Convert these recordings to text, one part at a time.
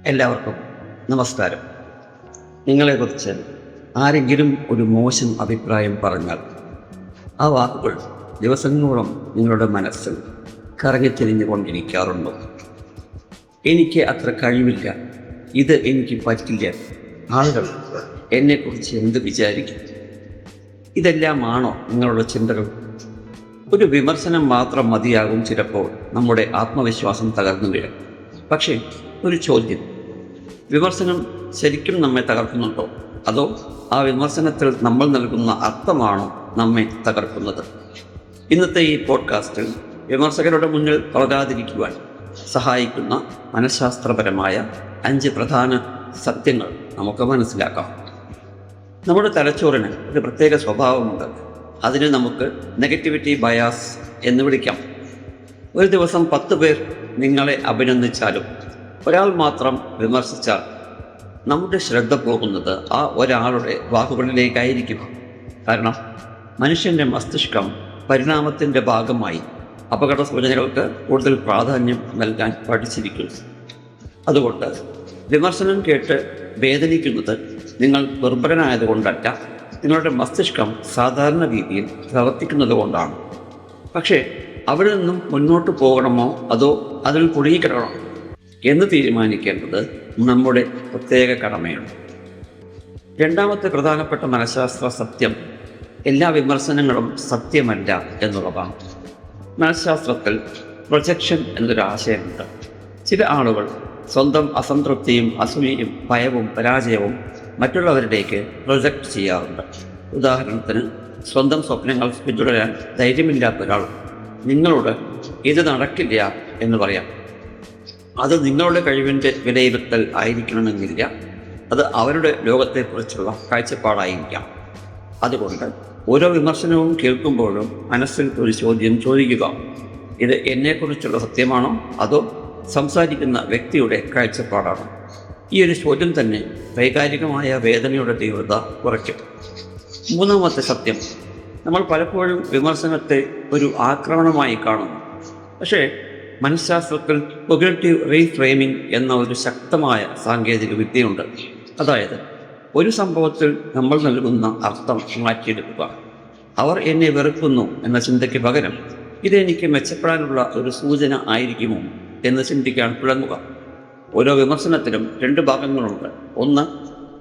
എല്ലാവർക്കും നമസ്കാരം. നിങ്ങളെക്കുറിച്ച് ആരെങ്കിലും ഒരു മോശം അഭിപ്രായം പറഞ്ഞാൽ ആ വാക്കുകൾ ദിവസങ്ങളോളം നിങ്ങളുടെ മനസ്സിൽ കറങ്ങിത്തിരിഞ്ഞുകൊണ്ടിരിക്കാറുണ്ടോ? എനിക്ക് അത്ര കഴിവില്ല, ഇത് എനിക്ക് പറ്റില്ല, ആളുകൾ എന്നെക്കുറിച്ച് എന്ത് വിചാരിക്കും, ഇതെല്ലാമാണോ നിങ്ങളുടെ ചിന്തകൾ? ഒരു വിമർശനം മാത്രം മതിയാകും ചിലപ്പോൾ നമ്മുടെ ആത്മവിശ്വാസം തകർന്നു വീഴും. പക്ഷേ ഒരു ചോദ്യം: വിമർശനം ശരിക്കും നമ്മെ തകർക്കുന്നുണ്ടോ, അതോ ആ വിമർശനത്തിൽ നമ്മൾ നൽകുന്ന അർത്ഥമാണോ നമ്മെ തകർക്കുന്നത്? ഇന്നത്തെ ഈ പോഡ്കാസ്റ്റിൽ വിമർശകരുടെ മുന്നിൽ വളരാതിരിക്കുവാൻ സഹായിക്കുന്ന മനഃശാസ്ത്രപരമായ 5 പ്രധാന സത്യങ്ങൾ നമുക്ക് മനസ്സിലാക്കാം. നമ്മുടെ തലച്ചോറിന് ഒരു പ്രത്യേക സ്വഭാവമുണ്ട്. അതിന് നമുക്ക് നെഗറ്റിവിറ്റി ബയാസ് എന്ന് വിളിക്കാം. ഒരു ദിവസം 10 പേർ നിങ്ങളെ അഭിനന്ദിച്ചാലും ഒരാൾ മാത്രം വിമർശിച്ചാൽ നമ്മുടെ ശ്രദ്ധ പോകുന്നത് ആ ഒരാളുടെ വാക്കുകളിലേക്കായിരിക്കും. കാരണം മനുഷ്യൻ്റെ മസ്തിഷ്കം പരിണാമത്തിൻ്റെ ഭാഗമായി അപകട സൂചനകൾക്ക് കൂടുതൽ പ്രാധാന്യം നൽകാൻ പഠിച്ചിരിക്കുന്നു. അതുകൊണ്ട് വിമർശനം കേട്ട് വേദനിക്കുന്നത് നിങ്ങൾ ദുർബലനായതുകൊണ്ടല്ല, നിങ്ങളുടെ മസ്തിഷ്കം സാധാരണ രീതിയിൽ പ്രവർത്തിക്കുന്നത് കൊണ്ടാണ്. പക്ഷേ അവിടെ നിന്നും മുന്നോട്ട് പോകണമോ അതോ അതിൽ കുടുങ്ങിക്കിടക്കണമോ എന്ന് തീരുമാനിക്കേണ്ടത് നമ്മുടെ പ്രത്യേക കടമയാണ്. രണ്ടാമത്തെ പ്രധാനപ്പെട്ട മനഃശാസ്ത്ര സത്യം: എല്ലാ വിമർശനങ്ങളും സത്യമല്ല എന്നുള്ളതാണ്. മനഃശാസ്ത്രത്തിൽ പ്രൊജക്ഷൻ എന്നൊരു ആശയമുണ്ട്. ചില ആളുകൾ സ്വന്തം അസംതൃപ്തിയും അസൂയയും ഭയവും പരാജയവും മറ്റുള്ളവരിലേക്ക് പ്രൊജക്റ്റ് ചെയ്യാറുണ്ട്. ഉദാഹരണത്തിന്, സ്വന്തം സ്വപ്നങ്ങൾ പിന്തുടരാൻ ധൈര്യമില്ലാത്ത ഒരാൾ നിങ്ങളോട് ഇത് നടക്കില്ല എന്ന് പറയാം. അത് നിങ്ങളുടെ കഴിവിൻ്റെ വിലയിരുത്തൽ ആയിരിക്കണമെന്നില്ല, അത് അവരുടെ ലോകത്തെക്കുറിച്ചുള്ള കാഴ്ചപ്പാടായിരിക്കാം. അതുകൊണ്ട് ഓരോ വിമർശനവും കേൾക്കുമ്പോഴും മനസ്സിൽ ഒരു ചോദ്യം ചോദിക്കുക: ഇത് എന്നെക്കുറിച്ചുള്ള സത്യമാണോ, അതോ സംസാരിക്കുന്ന വ്യക്തിയുടെ കാഴ്ചപ്പാടാണോ? ഈ ഒരു ചോദ്യം തന്നെ വൈകാരികമായ വേദനയുടെ തീവ്രത കുറയ്ക്കും. മൂന്നാമത്തെ സത്യം: നമ്മൾ പലപ്പോഴും വിമർശനത്തെ ഒരു ആക്രമണമായി കാണുന്നു. പക്ഷേ മനഃശാസ്ത്രത്തിൽ പോസിറ്റീവ് റീഫ്രെയിമിംഗ് എന്ന ഒരു ശക്തമായ സാങ്കേതിക വിദ്യയുണ്ട്. അതായത്, ഒരു സംഭവത്തിൽ നമ്മൾ നൽകുന്ന അർത്ഥം മാറ്റിയെടുക്കുക. അവർ എന്നെ വെറുക്കുന്നു എന്ന ചിന്തയ്ക്ക് പകരം ഇതെനിക്ക് മെച്ചപ്പെടാനുള്ള ഒരു സൂചന ആയിരിക്കുമോ എന്ന് ചിന്തിക്കാൻ തുടങ്ങുക. ഓരോ വിമർശനത്തിലും 2 ഭാഗങ്ങളുണ്ട്. 1,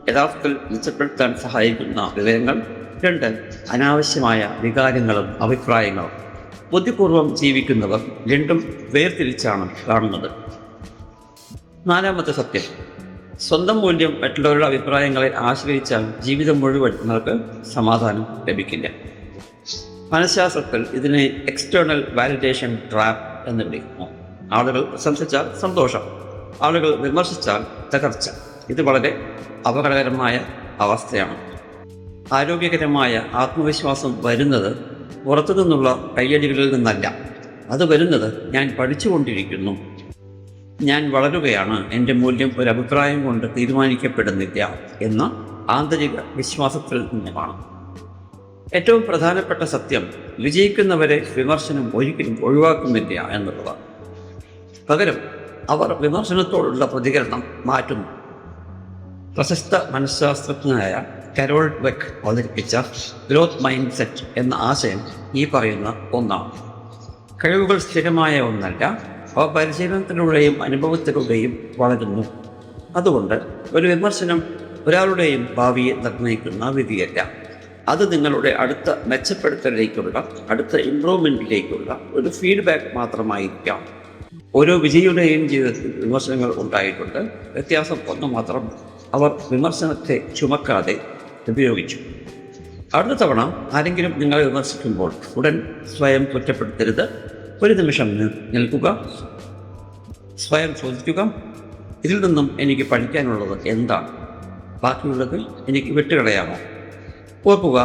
യഥാർത്ഥത്തിൽ മെച്ചപ്പെടുത്താൻ സഹായിക്കുന്ന വിവരങ്ങൾ. 2, അനാവശ്യമായ വികാരങ്ങളും അഭിപ്രായങ്ങളും. ബുദ്ധിപൂർവം ജീവിക്കുന്നവർ രണ്ടും വേർതിരിച്ചാണ് കാണുന്നത്. നാലാമത്തെ സത്യം: സ്വന്തം മൂല്യം മറ്റുള്ളവരുടെ അഭിപ്രായങ്ങളെ ആശ്രയിച്ചാൽ ജീവിതം മുഴുവൻ നിങ്ങൾക്ക് സമാധാനം ലഭിക്കില്ല. മനഃശാസ്ത്രത്തിൽ ഇതിനെ എക്സ്റ്റേണൽ വാലിഡേഷൻ ട്രാപ്പ് എന്ന് വിളിക്കുന്നു. ആളുകൾ പ്രശംസിച്ചാൽ സന്തോഷം, ആളുകൾ വിമർശിച്ചാൽ തകർച്ച. ഇത് വളരെ അപകടകരമായ അവസ്ഥയാണ്. ആരോഗ്യകരമായ ആത്മവിശ്വാസം വരുന്നത് പുറത്തു നിന്നുള്ള കയ്യടികളിൽ നിന്നല്ല. അത് വരുന്നത് ഞാൻ പഠിച്ചുകൊണ്ടിരിക്കുന്നു, ഞാൻ വളരുകയാണ്, എൻ്റെ മൂല്യം ഒരു അഭിപ്രായം കൊണ്ട് തീരുമാനിക്കപ്പെടുന്നില്ല എന്ന ആന്തരിക വിശ്വാസത്തിൽ നിന്നുമാണ്. ഏറ്റവും പ്രധാനപ്പെട്ട സത്യം: വിജയിക്കുന്നവരെ വിമർശനം ഒരിക്കലും ഒഴിവാക്കുന്നില്ല എന്നുള്ളതാണ്. പകരം അവർ വിമർശനത്തോടുള്ള പ്രതികരണം മാറ്റുന്നു. പ്രശസ്ത മനഃശാസ്ത്രജ്ഞനായ കരോൾ ഡ്വെക്ക് അവതരിപ്പിച്ച ഗ്രോത്ത് മൈൻഡ് സെറ്റ് എന്ന ആശയം ഈ പറയുന്ന ഒന്നാണ്. കഴിവുകൾ സ്ഥിരമായ ഒന്നല്ല, അവ പരിശീലനത്തിലൂടെയും അനുഭവത്തിലൂടെയും വളരുന്നു. അതുകൊണ്ട് ഒരു വിമർശനം ഒരാളുടെയും ഭാവിയെ നിർണ്ണയിക്കുന്ന വിധിയല്ല. അത് നിങ്ങളുടെ അടുത്ത മെച്ചപ്പെടുത്തലിലേക്കുള്ള, അടുത്ത ഇംപ്രൂവ്മെൻറ്റിലേക്കുള്ള ഒരു ഫീഡ്ബാക്ക് മാത്രമായിരിക്കാം. ഓരോ വിജയിയുടെയും ജീവിതത്തിൽ വിമർശനങ്ങൾ ഉണ്ടായിട്ടുണ്ട്. വ്യത്യാസം ഒന്ന് മാത്രം: അവർ വിമർശനത്തെ ചുമക്കാതെ ഉപയോഗിച്ചു. അടുത്ത തവണ ആരെങ്കിലും നിങ്ങളെ വിമർശിക്കുമ്പോൾ ഉടൻ സ്വയം കുറ്റപ്പെടുത്തരുത്. ഒരു നിമിഷം നിൽക്കുക, സ്വയം ചോദിക്കുക: ഇതിൽ നിന്നും എനിക്ക് പഠിക്കാനുള്ളത് എന്താണ്? ബാക്കിയുള്ളത് എനിക്ക് വിട്ടുകളയാമോ? ഓർക്കുക,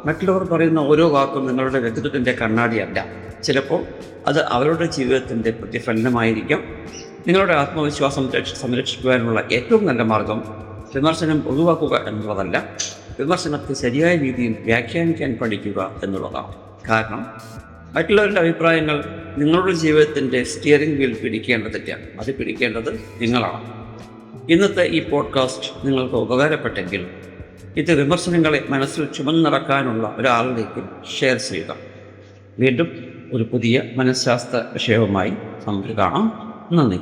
മറ്റുള്ളവർ പറയുന്ന ഓരോ വാക്കും നിങ്ങളുടെ വ്യക്തിത്വത്തിൻ്റെ കണ്ണാടിയല്ല. ചിലപ്പോൾ അത് അവരുടെ ജീവിതത്തിൻ്റെ പ്രതിഫലനമായിരിക്കാം. നിങ്ങളുടെ ആത്മവിശ്വാസം സംരക്ഷിക്കുവാനുള്ള ഏറ്റവും നല്ല മാർഗം വിമർശനം ഒഴിവാക്കുക എന്നുള്ളതല്ല, വിമർശനത്തെ ശരിയായ രീതിയിൽ വ്യാഖ്യാനിക്കാൻ പഠിക്കുക എന്നുള്ളതാണ്. കാരണം മറ്റുള്ളവരുടെ അഭിപ്രായങ്ങൾ നിങ്ങളുടെ ജീവിതത്തിൻ്റെ സ്റ്റിയറിംഗ് വീൽ പിടിക്കേണ്ടതില്ല, അത് പിടിക്കേണ്ടത് നിങ്ങളാണ്. ഇന്നത്തെ ഈ പോഡ്കാസ്റ്റ് നിങ്ങൾക്ക് ഉപകാരപ്പെട്ടെങ്കിൽ ഇത് വിമർശനങ്ങളെ മനസ്സിൽ ചുമന്നിറക്കാനുള്ള ഒരാളിലേക്ക് ഷെയർ ചെയ്യുക. വീണ്ടും ഒരു പുതിയ മനഃശാസ്ത്ര വിഷയവുമായി നമുക്ക് കാണാം. നന്ദി.